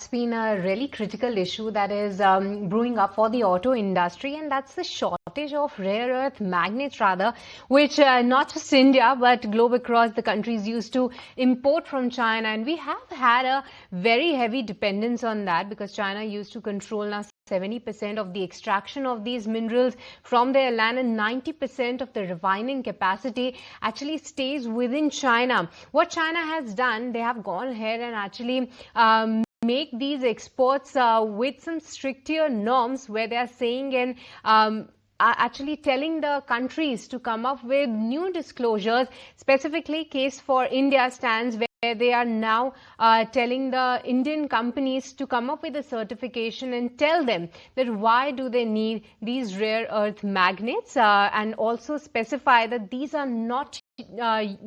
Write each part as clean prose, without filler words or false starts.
that's been a really critical issue that is brewing up for the auto industry, and that's the shortage of rare earth magnets, rather, which not just India but globe across the countries used to import from China. And we have had a very heavy dependence on that because China used to control now 70% of the extraction of these minerals from their land, and 90% of the refining capacity actually stays within China. What China has done, they have gone ahead and actually make these exports with some stricter norms, where they are saying and actually telling the countries to come up with new disclosures. Specifically, case for India stands where they are now telling the Indian companies to come up with a certification and tell them that why do they need these rare earth magnets, and also specify that these are not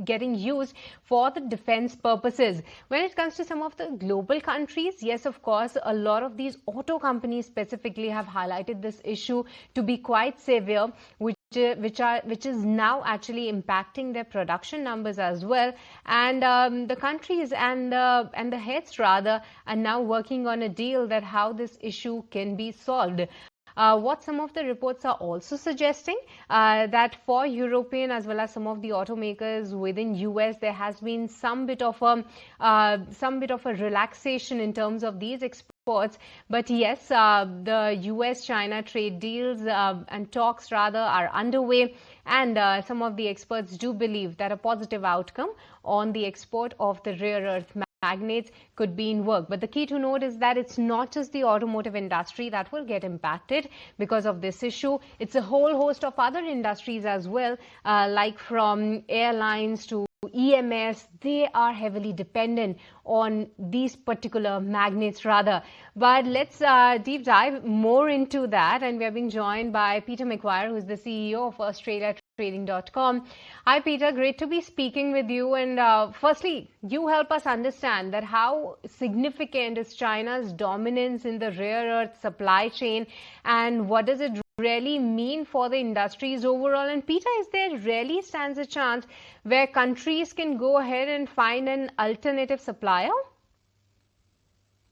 getting used for the defense purposes. When it comes to some of the global countries, yes, of course, a lot of these auto companies specifically have highlighted this issue to be quite severe, which is now actually impacting their production numbers as well. And the countries and the heads rather are now working on a deal that how this issue can be solved. What some of the reports are also suggesting that for European as well as some of the automakers within US, there has been some bit of a relaxation in terms of these exports. But yes, the US-China trade deals and talks rather are underway, and some of the experts do believe that a positive outcome on the export of the rare earth magnets could be in work. But the key to note is that it's not just the automotive industry that will get impacted because of this issue. It's a whole host of other industries as well, like from airlines to EMS. They are heavily dependent on these particular magnets rather. But let's deep dive more into that, and we are being joined by Peter McGuire, who is the CEO of AustraliaTrading.com. Hi Peter, great to be speaking with you. And firstly, you help us understand that how significant is China's dominance in the rare earth supply chain, and what does it really mean for the industries overall? And Peter, is there really stands a chance where countries can go ahead and find an alternative supplier?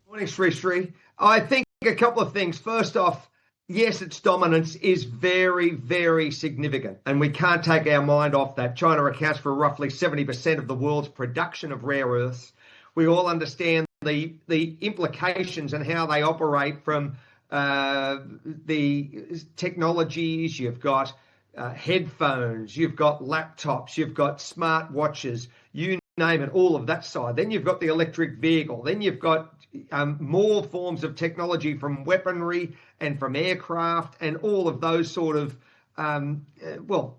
Morning, Sri. I think a couple of things. First off, yes, its dominance is very, very significant, and we can't take our mind off that. China accounts for roughly 70% of the world's production of rare earths. We all understand the implications and how they operate from the technologies. You've got headphones, you've got laptops, you've got smart watches, you name it, all of that side. Then you've got the electric vehicle. Then you've got more forms of technology from weaponry and from aircraft and all of those sort of, not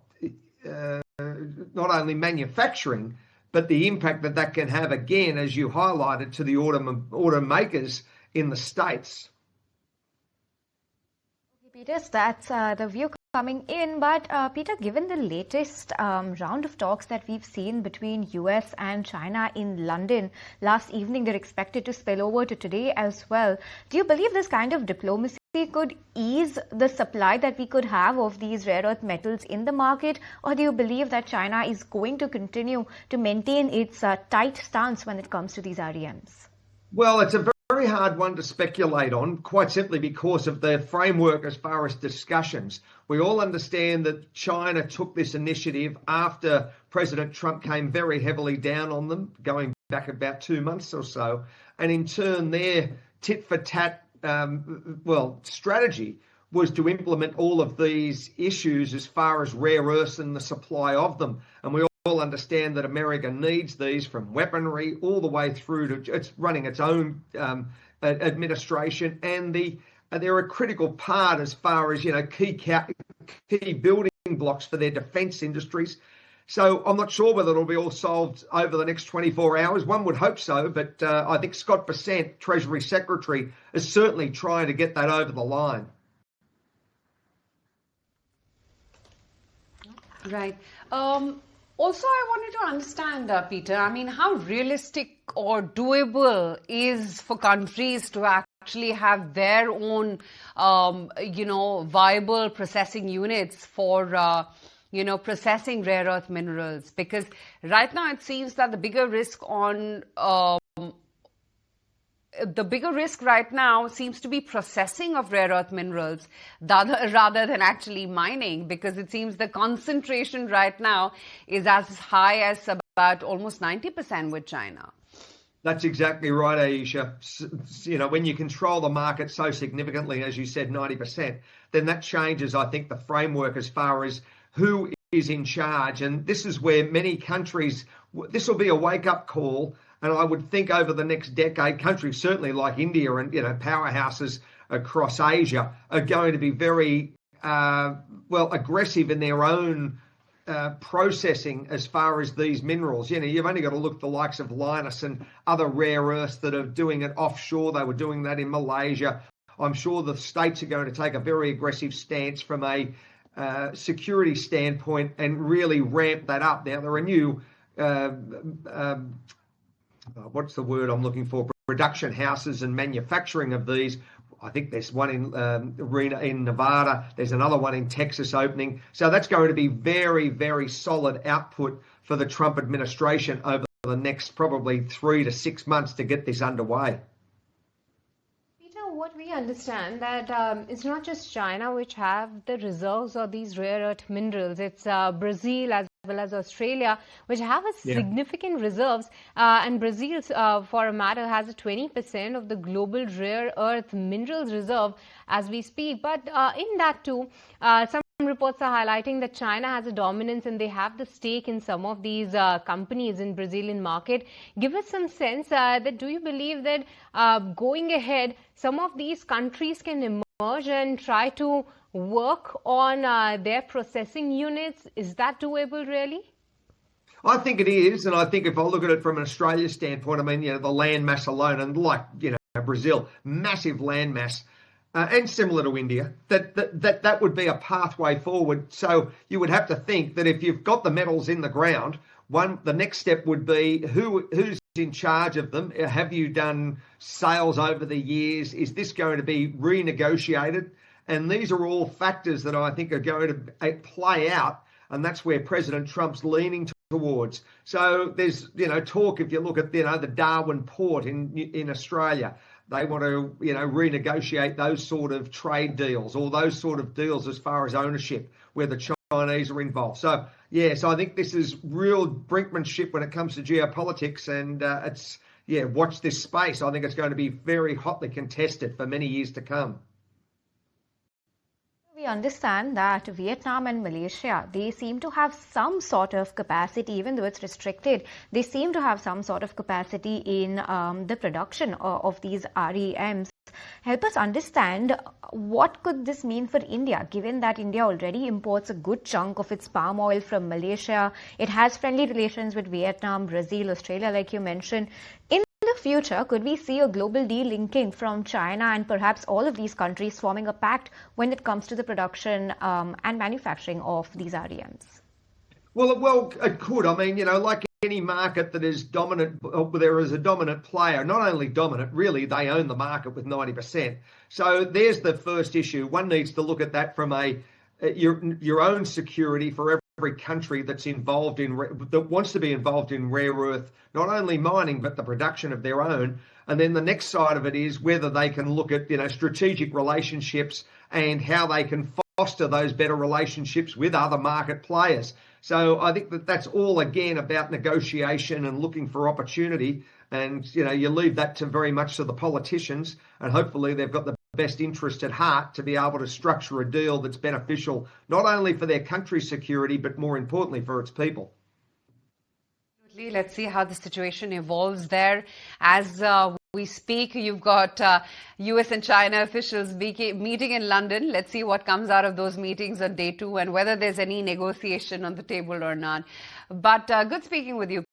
only manufacturing, but the impact that that can have, again, as you highlighted, to the automakers in the States. Peter, that's the view coming in. But Peter, given the latest round of talks that we've seen between US and China in London last evening, they're expected to spill over to today as well. Do you believe this kind of diplomacy could ease the supply that we could have of these rare earth metals in the market, or do you believe that China is going to continue to maintain its tight stance when it comes to these REMs? Well, it's a very hard one to speculate on, quite simply because of the framework as far as discussions. We all understand that China took this initiative after President Trump came very heavily down on them, going back about 2 months or so. And in turn, their tit-for-tat strategy was to implement all of these issues as far as rare earths and the supply of them. And we all understand that America needs these, from weaponry all the way through to it's running its own administration, and they're a critical part as far as key building blocks for their defence industries. So I'm not sure whether it'll be all solved over the next 24 hours. One would hope so, but I think Scott Bessent, Treasury Secretary, is certainly trying to get that over the line. Right. Also, I wanted to understand, Peter, I mean, how realistic or doable is for countries to actually have their own, viable processing units for, processing rare earth minerals? Because right now it seems that the bigger risk on the bigger risk right now seems to be processing of rare earth minerals rather than actually mining, because it seems the concentration right now is as high as about almost 90% with China. That's exactly right, Aisha. You know, when you control the market so significantly, as you said, 90%, then that changes, I think, the framework as far as who is in charge. And this is where many countries, this will be a wake-up call. And I would think over the next decade, countries certainly like India and, you know, powerhouses across Asia are going to be very, aggressive in their own processing as far as these minerals. You know, you've only got to look at the likes of Lynas and other rare earths that are doing it offshore. They were doing that in Malaysia. I'm sure the states are going to take a very aggressive stance from a security standpoint and really ramp that up. Now, there are new what's the word I'm looking for? Production houses and manufacturing of these. I think there's one in Nevada. There's another one in Texas opening. So that's going to be very, very solid output for the Trump administration over the next probably 3 to 6 months to get this underway. Peter, what we understand that it's not just China which have the reserves of these rare earth minerals. It's Brazil as well as Australia, which have a significant reserves, and Brazil, for a matter, has 20% of the global rare earth minerals reserve as we speak. But in that too, some reports are highlighting that China has a dominance and they have the stake in some of these companies in Brazilian market. Give us some sense that do you believe that going ahead, some of these countries can emerge and try to work on their processing units? Is that doable really? I think it is, and I think if I look at it from an Australia standpoint, I mean, you know, the land mass alone, and like, you know, Brazil, massive land mass, and similar to India, that would be a pathway forward. So you would have to think that if you've got the metals in the ground, the next step would be who's in charge of them? Have you done sales over the years? Is this going to be renegotiated? And these are all factors that I think are going to play out, and that's where President Trump's leaning towards. So there's, you know, talk, if you look at, you know, the Darwin port in Australia, they want to, you know, renegotiate those sort of trade deals or those sort of deals as far as ownership where the Chinese are involved. So, yes, I think this is real brinkmanship when it comes to geopolitics, and watch this space. I think it's going to be very hotly contested for many years to come. We understand that Vietnam and Malaysia, they seem to have some sort of capacity, even though it's restricted. They seem to have some sort of capacity in the production of these REMs. Help us understand what could this mean for India, given that India already imports a good chunk of its palm oil from Malaysia. It has friendly relations with Vietnam, Brazil, Australia, like you mentioned. In the future, could we see a global delinking from China and perhaps all of these countries forming a pact when it comes to the production and manufacturing of these REMs? Well, it could. I mean, you know, like any market that is dominant, there is a dominant player. Not only dominant, really, they own the market with 90%. So there's the first issue. One needs to look at that from your own security for every country that's involved that wants to be involved in rare earth, not only mining but the production of their own. And then the next side of it is whether they can look at, you know, strategic relationships and how they can foster those better relationships with other market players. So I think that's all, again, about negotiation and looking for opportunity. And, you know, you leave that to very much to the politicians, and hopefully they've got the best interest at heart to be able to structure a deal that's beneficial, not only for their country's security, but more importantly for its people. Let's see how the situation evolves there. As we speak, you've got US and China officials meeting in London. Let's see what comes out of those meetings on day 2 and whether there's any negotiation on the table or not. But good speaking with you.